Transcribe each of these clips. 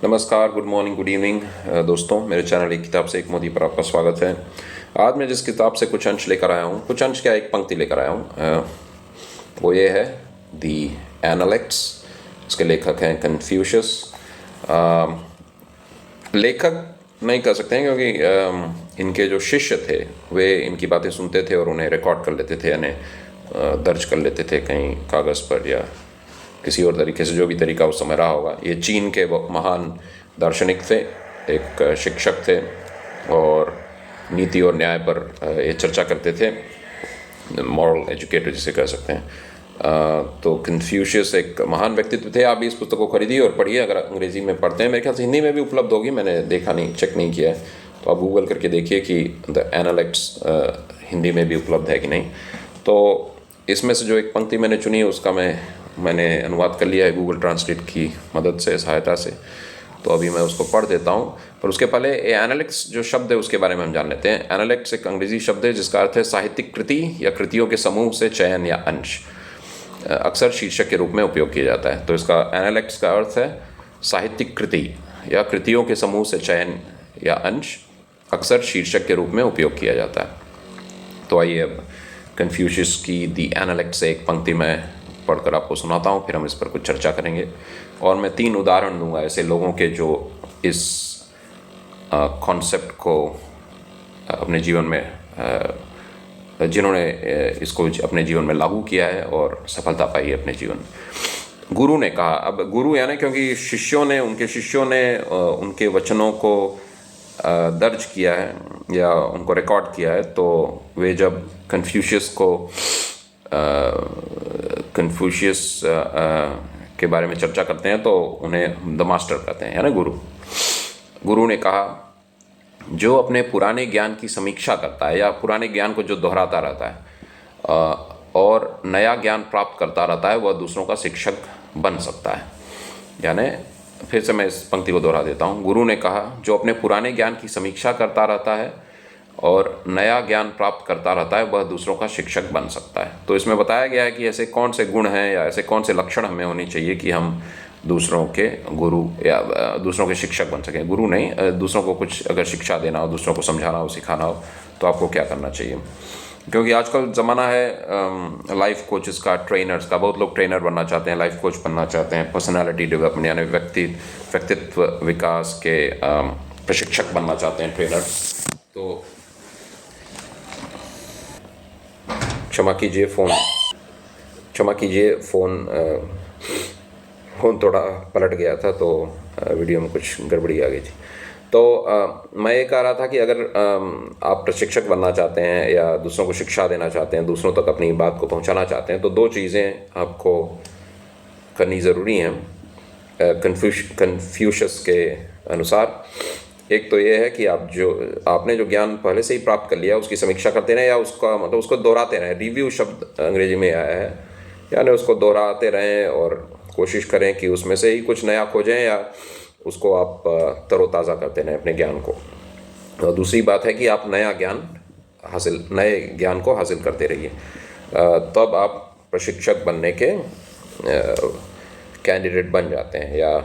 नमस्कार, good morning, good evening दोस्तों। मेरे चैनल एक किताब से एक मोदी पर आपका स्वागत है। आज मैं जिस किताब से कुछ अंश लेकर आया हूँ, कुछ अंश क्या, एक पंक्ति लेकर आया हूँ, वो ये है दी एनालेक्ट्स। इसके लेखक हैं कन्फ्यूशियस। लेखक नहीं कह सकते हैं क्योंकि इनके जो शिष्य थे वे इनकी बातें सुनते थे और उन्हें रिकॉर्ड कर लेते थे, यानी दर्ज कर लेते थे कहीं कागज़ पर या किसी और तरीके से, जो भी तरीका उस समय रहा होगा। ये चीन के महान दार्शनिक थे, एक शिक्षक थे और नीति और न्याय पर ये चर्चा करते थे, मॉरल एजुकेटर जिसे कह सकते हैं। तो कन्फ्यूशियस एक महान व्यक्तित्व थे। आप भी इस पुस्तक को खरीदिए और पढ़िए। अगर अंग्रेज़ी में पढ़ते हैं, मेरे ख्याल से हिंदी में भी उपलब्ध होगी, मैंने देखा नहीं, चेक नहीं किया है, तो आप गूगल करके देखिए कि द एनालेक्ट्स हिंदी में भी उपलब्ध है कि नहीं। तो इसमें से जो एक पंक्ति मैंने चुनी है उसका मैंने अनुवाद कर लिया है गूगल ट्रांसलेट की मदद से, सहायता से। तो अभी मैं उसको पढ़ देता हूँ, पर उसके पहले एनालिटिक्स जो शब्द है उसके बारे में हम जान लेते हैं। एनालिटिक्स एक अंग्रेजी शब्द है जिसका अर्थ है साहित्यिक कृति या कृतियों के समूह से चयन या अंश। अक्सर शीर्षक के रूप में उपयोग किया जाता है। तो इसका एनालिटिक्स का अर्थ है साहित्यिक कृति या कृतियों के समूह से चयन या अंश, अक्सर शीर्षक के रूप में उपयोग किया जाता है। तो आइए अब कन्फ्यूशियस की दी एनालिटिक्स से एक पंक्ति में पढ़कर आपको सुनाता हूँ, फिर हम इस पर कुछ चर्चा करेंगे। और मैं 3 उदाहरण दूंगा ऐसे लोगों के जो इस कॉन्सेप्ट को अपने जीवन में, जिन्होंने इसको अपने जीवन में लागू किया है और सफलता पाई है अपने जीवन में। गुरु ने कहा, अब गुरु यानी क्योंकि उनके शिष्यों ने उनके वचनों को दर्ज किया है या उनको रिकॉर्ड किया है, तो वे जब कन्फ्यूशियस के बारे में चर्चा करते हैं तो उन्हें द मास्टर कहते हैं, यानी गुरु ने कहा, जो अपने पुराने ज्ञान की समीक्षा करता है या पुराने ज्ञान को जो दोहराता रहता है और नया ज्ञान प्राप्त करता रहता है, वह दूसरों का शिक्षक बन सकता है। यानी फिर से मैं इस पंक्ति को दोहरा देता हूँ। गुरु ने कहा, जो अपने पुराने ज्ञान की समीक्षा करता रहता है और नया ज्ञान प्राप्त करता रहता है, वह दूसरों का शिक्षक बन सकता है। तो इसमें बताया गया है कि ऐसे कौन से गुण हैं या ऐसे कौन से लक्षण हमें होने चाहिए कि हम दूसरों के गुरु या दूसरों के शिक्षक बन सकें। गुरु नहीं, दूसरों को कुछ अगर शिक्षा देना हो, दूसरों को समझाना हो, सिखाना हो, तो आपको क्या करना चाहिए। क्योंकि आजकल ज़माना है लाइफ कोचेस का, ट्रेनर्स का। बहुत लोग ट्रेनर बनना चाहते हैं, लाइफ कोच बनना चाहते हैं, पर्सनालिटी डेवलपमेंट यानी व्यक्तित्व विकास के प्रशिक्षक बनना चाहते हैं, ट्रेनर। तो क्षमा कीजिए, फ़ोन थोड़ा पलट गया था, तो वीडियो में कुछ गड़बड़ी आ गई थी। तो मैं ये कह रहा था कि अगर आप प्रशिक्षक बनना चाहते हैं या दूसरों को शिक्षा देना चाहते हैं, दूसरों तक अपनी बात को पहुंचाना चाहते हैं, तो 2 चीज़ें आपको करनी ज़रूरी हैं कन्फ्यूशियस के अनुसार। एक तो ये है कि आपने जो ज्ञान पहले से ही प्राप्त कर लिया उसकी समीक्षा करते रहें, या उसको दोहराते रहें। रिव्यू शब्द अंग्रेजी में आया है, यानी उसको दोहराते रहें और कोशिश करें कि उसमें से ही कुछ नया खोजें या उसको आप तरोताज़ा करते रहें अपने ज्ञान को। और दूसरी बात है कि आप नए ज्ञान को हासिल करते रहिए, तब आप प्रशिक्षक बनने के कैंडिडेट बन जाते हैं, या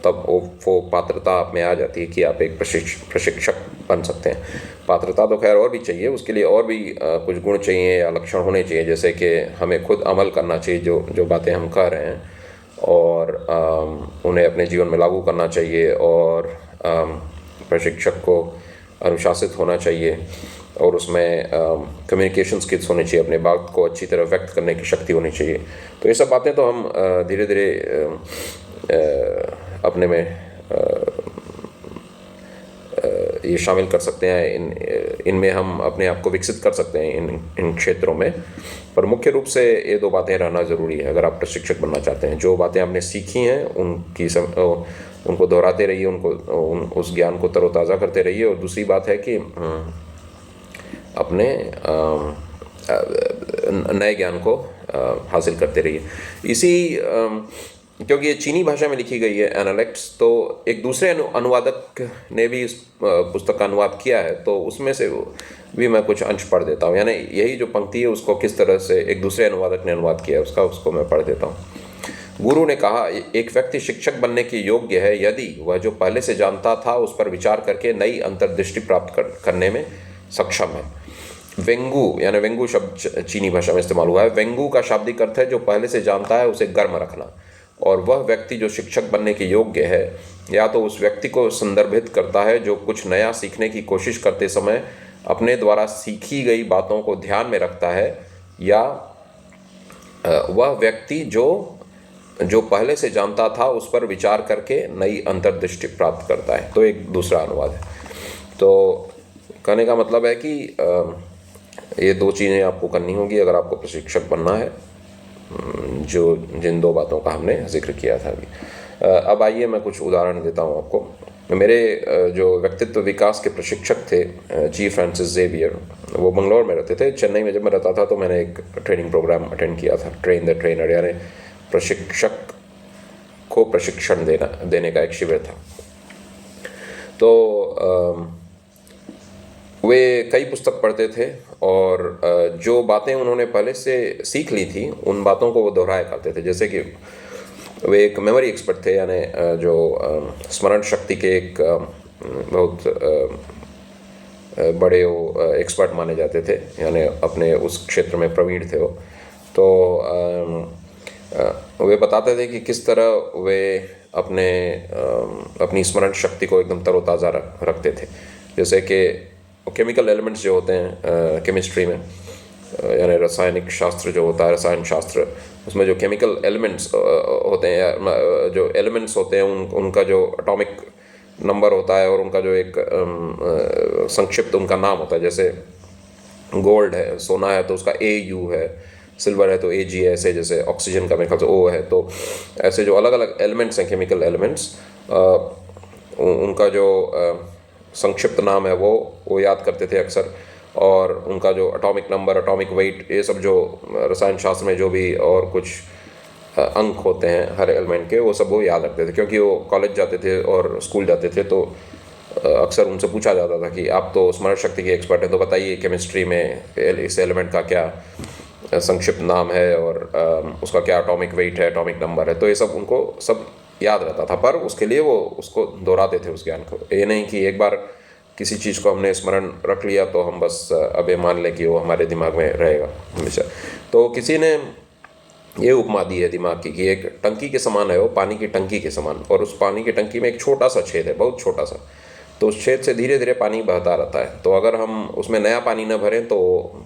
तब वो पात्रता आप में आ जाती है कि आप एक प्रशिक्षक बन सकते हैं। पात्रता तो खैर और भी चाहिए, उसके लिए और भी कुछ गुण चाहिए या लक्षण होने चाहिए, जैसे कि हमें खुद अमल करना चाहिए जो बातें हम कह रहे हैं, और उन्हें अपने जीवन में लागू करना चाहिए, और प्रशिक्षक को अनुशासित होना चाहिए, और उसमें कम्युनिकेशन स्किल्स होनी चाहिए, अपने बात को अच्छी तरह व्यक्त करने की शक्ति होनी चाहिए। तो ये सब बातें तो हम धीरे धीरे अपने में ये शामिल कर सकते हैं, इनमें हम अपने आप को विकसित कर सकते हैं इन क्षेत्रों में। पर मुख्य रूप से ये 2 बातें रहना ज़रूरी है अगर आप प्रशिक्षक बनना चाहते हैं। जो बातें आपने सीखी हैं उनको दोहराते रहिए, उस ज्ञान को तरोताज़ा करते रहिए, और दूसरी बात है कि अपने नए ज्ञान को हासिल करते रहिए। क्योंकि ये चीनी भाषा में लिखी गई है एनालिटिक्स, तो एक दूसरे अनुवादक ने भी इस पुस्तक का अनुवाद किया है, तो उसमें से भी मैं कुछ अंश पढ़ देता हूँ। यानी यही जो पंक्ति है उसको किस तरह से एक दूसरे अनुवादक ने अनुवाद किया है उसको मैं पढ़ देता हूँ। गुरु ने कहा, एक व्यक्ति शिक्षक बनने के योग्य है यदि वह जो पहले से जानता था उस पर विचार करके नई अंतर्दृष्टि प्राप्त करने में सक्षम है। वेंगू, यानी वेंगू शब्द चीनी भाषा में इस्तेमाल हुआ है। वेंगू का शाब्दिक अर्थ है जो पहले से जानता है उसे गर्म रखना। और वह व्यक्ति जो शिक्षक बनने के योग्य है या तो उस व्यक्ति को संदर्भित करता है जो कुछ नया सीखने की कोशिश करते समय अपने द्वारा सीखी गई बातों को ध्यान में रखता है, या वह व्यक्ति जो पहले से जानता था उस पर विचार करके नई अंतर्दृष्टि प्राप्त करता है। तो एक दूसरा अनुवाद है। तो कहने का मतलब है कि ये दो चीज़ें आपको करनी होगी अगर आपको प्रशिक्षक बनना है, जो जिन दो बातों का हमने जिक्र किया था अभी। अब आइए मैं कुछ उदाहरण देता हूँ आपको। मेरे जो व्यक्तित्व विकास के प्रशिक्षक थे जी फ्रांसिस जेवियर, वो बंगलौर में रहते थे। चेन्नई में जब मैं रहता था तो मैंने एक ट्रेनिंग प्रोग्राम अटेंड किया था, ट्रेन द ट्रेनर, यानी प्रशिक्षक को प्रशिक्षण देने का एक शिविर था। तो वे कई पुस्तक पढ़ते थे और जो बातें उन्होंने पहले से सीख ली थी उन बातों को वो दोहराया करते थे। जैसे कि वे एक मेमोरी एक्सपर्ट थे, यानी जो स्मरण शक्ति के एक बहुत बड़े वो एक्सपर्ट माने जाते थे, यानी अपने उस क्षेत्र में प्रवीण थे वो। तो वे बताते थे कि किस तरह वे अपनी स्मरण शक्ति को एकदम तरोताज़ा रखते थे। जैसे कि केमिकल एलिमेंट्स जो होते हैं केमिस्ट्री में, यानी रासायनिक शास्त्र जो होता है, रसायन शास्त्र, उसमें जो केमिकल एलिमेंट्स होते हैं या जो एलिमेंट्स होते हैं उनका जो एटॉमिक नंबर होता है और उनका जो एक संक्षिप्त उनका नाम होता है। जैसे गोल्ड है, सोना है तो उसका AU है, सिल्वर है तो AG है, ऐसे जैसे ऑक्सीजन का मेरे ख्याल से O है। तो ऐसे जो अलग अलग एलिमेंट्स हैं, केमिकल एलिमेंट्स, उनका जो संक्षिप्त नाम है वो याद करते थे अक्सर। और उनका जो एटॉमिक नंबर, एटॉमिक वेट, ये सब जो रसायन शास्त्र में जो भी और कुछ अंक होते हैं हर एलिमेंट के, वो सब वो याद रखते थे। क्योंकि वो कॉलेज जाते थे और स्कूल जाते थे तो अक्सर उनसे पूछा जाता था कि आप तो स्मरण शक्ति के एक्सपर्ट हैं, तो बताइए केमिस्ट्री में इस एलिमेंट का क्या संक्षिप्त नाम है और उसका क्या एटॉमिक वेट है, एटॉमिक नंबर है। तो ये सब उनको सब याद रहता था, पर उसके लिए वो उसको दोहराते थे उस ज्ञान को। ये नहीं कि एक बार किसी चीज़ को हमने स्मरण रख लिया तो हम बस अब ये मान लें कि वो हमारे दिमाग में रहेगा हमेशा। तो किसी ने ये उपमा दी है दिमाग की कि एक टंकी के समान है वो, पानी की टंकी के समान, और उस पानी की टंकी में एक छोटा सा छेद है, बहुत छोटा सा। तो उस छेद से धीरे धीरे पानी बहता रहता है। तो अगर हम उसमें नया पानी न भरें तो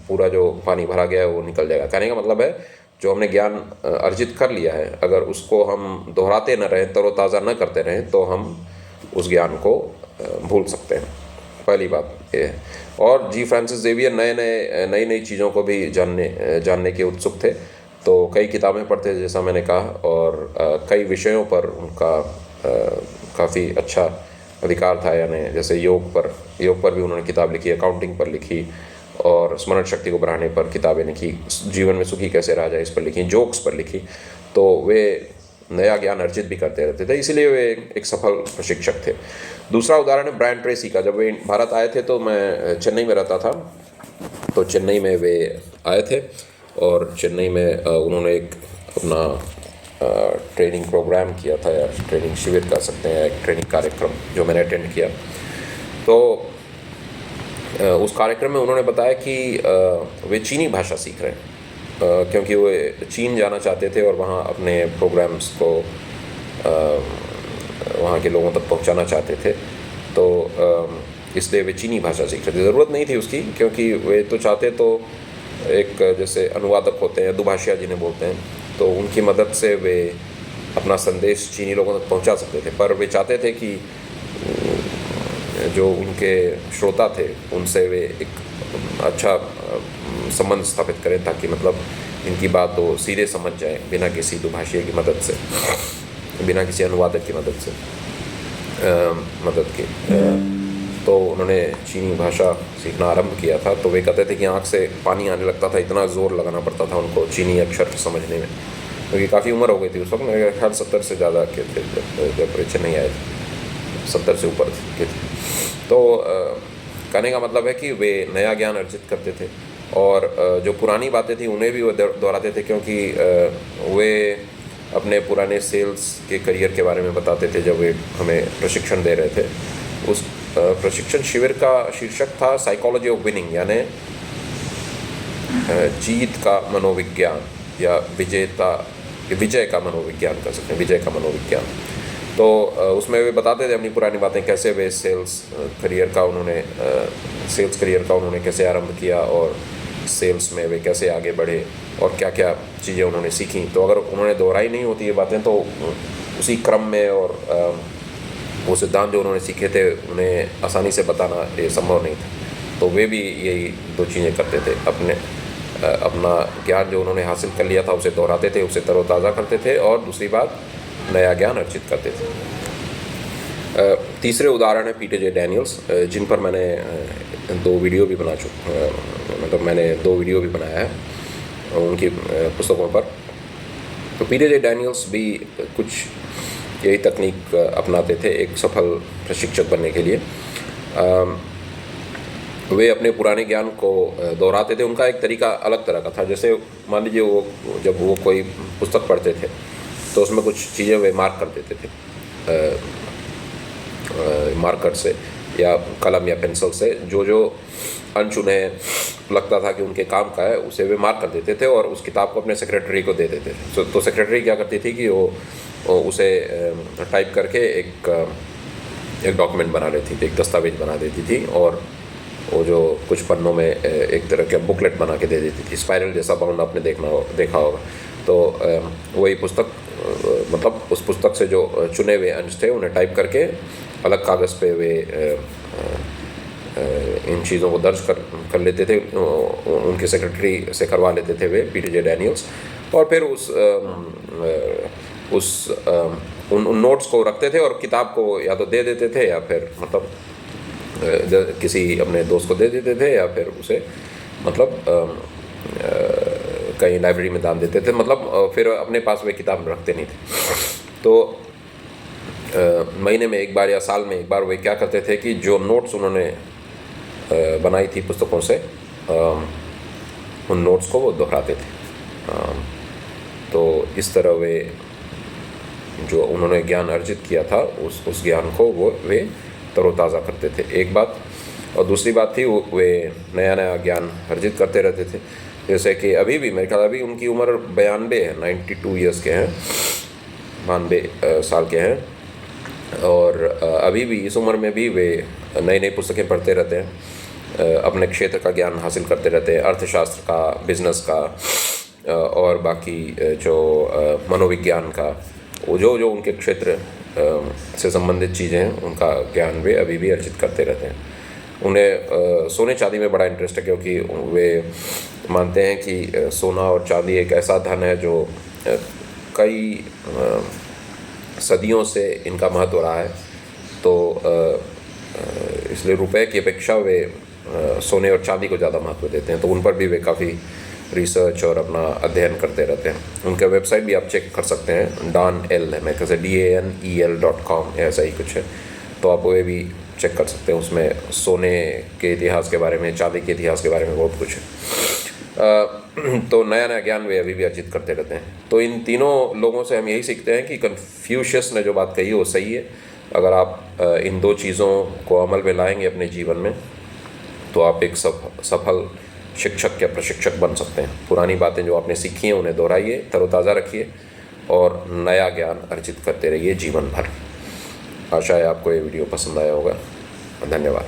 पूरा जो पानी भरा गया है वो निकल जाएगा। कहने का मतलब है जो हमने ज्ञान अर्जित कर लिया है, अगर उसको हम दोहराते न रहें, तरोताज़ा न करते रहें, तो हम उस ज्ञान को भूल सकते हैं। पहली बात ये है। और जी फ्रांसिस जेवियर नई नई चीज़ों को भी जानने के उत्सुक थे। तो कई किताबें पढ़ते थे जैसा मैंने कहा, और कई विषयों पर उनका काफ़ी अच्छा अधिकार था। यानी जैसे योग पर भी उन्होंने किताब लिखी, अकाउंटिंग पर लिखी, और स्मरण शक्ति को बढ़ाने पर किताबें लिखी, जीवन में सुखी कैसे रहा जाए इस पर लिखी, जोक्स पर लिखी। तो वे नया ज्ञान अर्जित भी करते रहते थे, इसलिए वे एक सफल प्रशिक्षक थे। दूसरा उदाहरण है ब्रायन ट्रेसी का। जब वे भारत आए थे तो मैं चेन्नई में रहता था, तो चेन्नई में वे आए थे और चेन्नई में उन्होंने एक अपना ट्रेनिंग प्रोग्राम किया था, या ट्रेनिंग शिविर कह सकते हैं, एक ट्रेनिंग कार्यक्रम जो मैंने अटेंड किया। तो उस कार्यक्रम में उन्होंने बताया कि वे चीनी भाषा सीख रहे हैं, क्योंकि वे चीन जाना चाहते थे और वहाँ अपने प्रोग्राम्स को वहाँ के लोगों तक पहुँचाना चाहते थे। तो इसलिए वे चीनी भाषा सीख रहे थे। ज़रूरत नहीं थी उसकी, क्योंकि वे तो चाहते तो एक जैसे अनुवादक होते हैं, दुभाषिया जिन्हें बोलते हैं, तो उनकी मदद से वे अपना संदेश चीनी लोगों तक पहुँचा सकते थे। पर वे चाहते थे कि जो उनके श्रोता थे उनसे वे एक अच्छा संबंध स्थापित करें, ताकि मतलब इनकी बात तो सीधे समझ जाए बिना किसी दुभाषिया की मदद से, बिना किसी अनुवादक की मदद के। तो उन्होंने चीनी भाषा सीखना आरंभ किया था। तो वे कहते थे कि आँख से पानी आने लगता था, इतना ज़ोर लगाना पड़ता था उनको चीनी अक्षर समझने में, क्योंकि काफ़ी उम्र हो गई थी उस वक्त। मेरे ख्याल 70 से ज़्यादा के थे जब चेन्नई आए थे, 70 से ऊपर के थे। तो कहने का मतलब है कि वे नया ज्ञान अर्जित करते थे, और जो पुरानी बातें थी उन्हें भी वो दोहराते थे, क्योंकि वे अपने पुराने सेल्स के करियर के बारे में बताते थे जब वे हमें प्रशिक्षण दे रहे थे। उस प्रशिक्षण शिविर का शीर्षक था साइकोलॉजी ऑफ विनिंग, यानी जीत का मनोविज्ञान या विजय का मनोविज्ञान कर सकते हैं, विजय का मनोविज्ञान। तो उसमें वे बताते थे अपनी पुरानी बातें, कैसे वे सेल्स करियर का उन्होंने कैसे आरंभ किया और सेल्स में वे कैसे आगे बढ़े और क्या क्या चीज़ें उन्होंने सीखी। तो अगर उन्होंने दोहराई नहीं होती ये बातें तो उसी क्रम में और वो सिद्धांत जो उन्होंने सीखे थे उन्हें आसानी से बताना ये संभव नहीं था। तो वे भी यही दो चीज़ें करते थे, अपना ज्ञान जो उन्होंने हासिल कर लिया था उसे दोहराते थे, उसे तरोताज़ा करते थे, और दूसरी बात नया ज्ञान अर्जित करते थे। तीसरे उदाहरण है पीटर जे डैनियल्स, जिन पर मैंने दो वीडियो भी बनाया है उनकी पुस्तकों पर। तो पीटर जे डैनियल्स भी कुछ यही तकनीक अपनाते थे एक सफल प्रशिक्षक बनने के लिए। वे अपने पुराने ज्ञान को दोहराते थे। उनका एक तरीका अलग तरह का था। जैसे मान लीजिए जब वो कोई पुस्तक पढ़ते थे तो उसमें कुछ चीज़ें वे मार्क कर देते थे मार्कर से या कलम या पेंसिल से, जो अंश उन्हें लगता था कि उनके काम का है उसे वे मार्क कर देते थे और उस किताब को अपने सेक्रेटरी को दे देते थे। तो सेक्रेटरी क्या करती थी कि वो उसे टाइप करके एक डॉक्यूमेंट बना लेती थी, एक दस्तावेज बना देती थी, और वो जो कुछ पन्नों में एक तरह का बुकलेट बना के दे देती थी, स्पाइरल जैसा बाउंड आपने देखा होगा। तो वही पुस्तक मतलब उस पुस्तक से जो चुने हुए अंश थे उन्हें टाइप करके अलग कागज़ पे वे इन चीज़ों को दर्ज कर लेते थे, उनके सेक्रेटरी से करवा लेते थे वे पीटर जे डैनियल्स, और फिर उन नोट्स को रखते थे और किताब को या तो दे देते थे या फिर मतलब किसी अपने दोस्त को दे देते थे या फिर उसे मतलब कहीं लाइब्रेरी में दान देते थे, मतलब फिर अपने पास वे किताब रखते नहीं थे। तो महीने में एक बार या साल में एक बार वे क्या करते थे कि जो नोट्स उन्होंने बनाई थी पुस्तकों से उन नोट्स को वो दोहराते थे। तो इस तरह वे जो उन्होंने ज्ञान अर्जित किया था उस ज्ञान को वे तरोताज़ा करते थे, एक बात। और दूसरी बात थी वे नया ज्ञान अर्जित करते रहते थे। जैसे कि अभी भी मेरे ख्याल अभी उनकी उम्र 92 है, 92 ईयर्स के हैं, 92 साल के हैं, और अभी भी इस उम्र में भी वे नई पुस्तकें पढ़ते रहते हैं, अपने क्षेत्र का ज्ञान हासिल करते रहते हैं, अर्थशास्त्र का, बिजनेस का, और बाकी जो मनोविज्ञान का, जो उनके क्षेत्र से संबंधित चीज़ें हैं उनका ज्ञान वे अभी भी अर्जित करते रहते हैं। उन्हें सोने चांदी में बड़ा इंटरेस्ट है, क्योंकि वे मानते हैं कि सोना और चांदी एक ऐसा धन है जो कई सदियों से इनका महत्व रहा है। तो इसलिए रुपए की अपेक्षा वे सोने और चांदी को ज़्यादा महत्व देते हैं। तो उन पर भी वे काफ़ी रिसर्च और अपना अध्ययन करते रहते हैं। उनका वेबसाइट भी आप चेक कर सकते हैं, DANEL है, मैं कैसे DANEL.com ऐसा ही कुछ है। तो आप वो भी चेक कर सकते हैं, उसमें सोने के इतिहास के बारे में, चांदी के इतिहास के बारे में बहुत कुछ है। तो नया ज्ञान वे अभी भी अर्जित करते रहते हैं। तो इन तीनों लोगों से हम यही सीखते हैं कि कन्फ्यूशियस ने जो बात कही वो सही है। अगर आप इन दो चीज़ों को अमल में लाएंगे अपने जीवन में तो आप एक सफल शिक्षक या प्रशिक्षक बन सकते हैं। पुरानी बातें जो आपने सीखी हैं उन्हें दोहराइए, तरोताज़ा रखिए और नया ज्ञान अर्जित करते रहिए जीवन भर। आशा है आपको ये वीडियो पसंद आया होगा। धन्यवाद।